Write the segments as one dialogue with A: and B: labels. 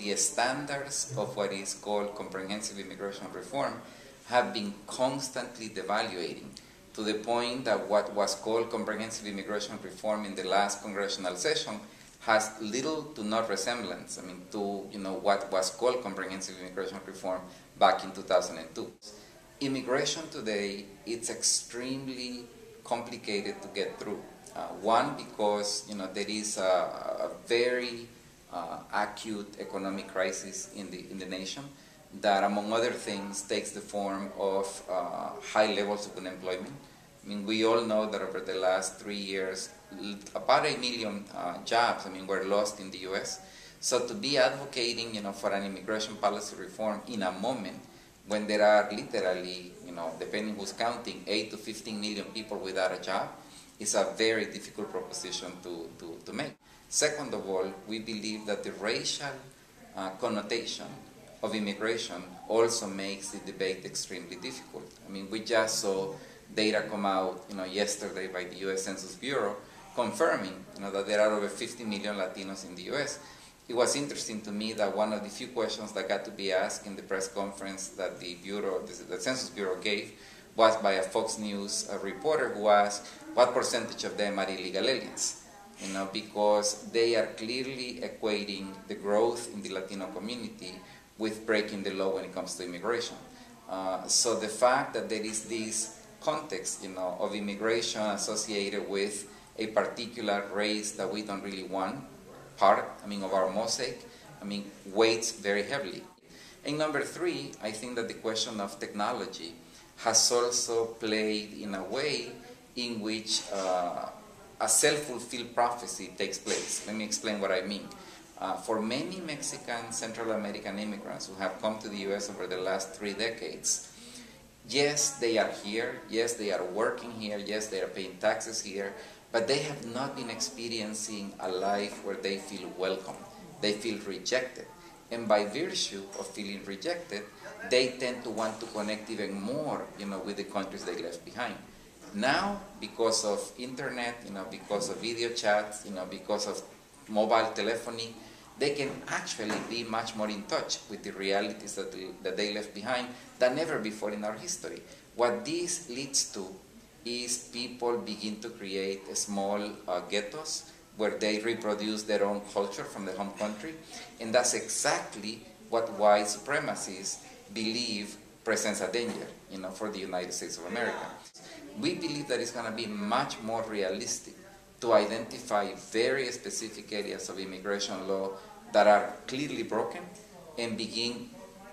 A: The standards of what is called comprehensive immigration reform have been constantly devaluating, to the point that what was called comprehensive immigration reform in the last congressional session has little to no resemblance, to what was called comprehensive immigration reform back in 2002. Immigration today, it's extremely complicated to get through. One, because there is a very acute economic crisis in the nation that, among other things, takes the form of high levels of unemployment. We all know that over the last 3 years, about 1 million jobs, were lost in the U.S. So to be advocating, for an immigration policy reform in a moment when there are literally, depending who's counting, 8 to 15 million people without a job, is a very difficult proposition to make. Second of all, we believe that the racial connotation of immigration also makes the debate extremely difficult. We just saw data come out, yesterday by the U.S. Census Bureau confirming, that there are over 50 million Latinos in the U.S. It was interesting to me that one of the few questions that got to be asked in the press conference that the Census Bureau gave was by a Fox News reporter who asked what percentage of them are illegal aliens. Because they are clearly equating the growth in the Latino community with breaking the law when it comes to immigration. So the fact that there is this context, of immigration associated with a particular race that we don't really want, part, of our mosaic, weighs very heavily. And number three, I think that the question of technology has also played in a way in which a self-fulfilled prophecy takes place. Let me explain what I mean. For many Mexican, Central American immigrants who have come to the U.S. over the last 3 decades, yes, they are here, yes, they are working here, yes, they are paying taxes here, but they have not been experiencing a life where they feel welcome, they feel rejected. And by virtue of feeling rejected, they tend to want to connect even more, with the countries they left behind. Now, because of internet, because of video chats, because of mobile telephony, they can actually be much more in touch with the realities that they left behind than ever before in our history. What this leads to is people begin to create small ghettos where they reproduce their own culture from their home country, and that's exactly what white supremacists believe presents a danger, for the United States of America. We believe that it's going to be much more realistic to identify very specific areas of immigration law that are clearly broken and begin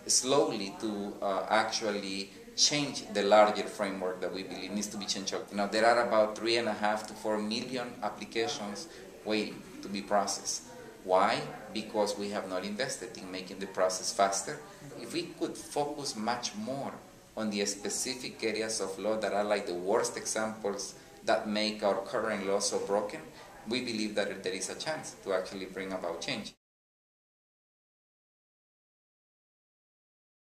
A: slowly to actually change the larger framework that we believe needs to be changed. There are about 3.5 to 4 million applications waiting to be processed. Why? Because we have not invested in making the process faster. If we could focus much more on the specific areas of law that are like the worst examples that make our current law so broken, we believe that there is a chance to actually bring about change.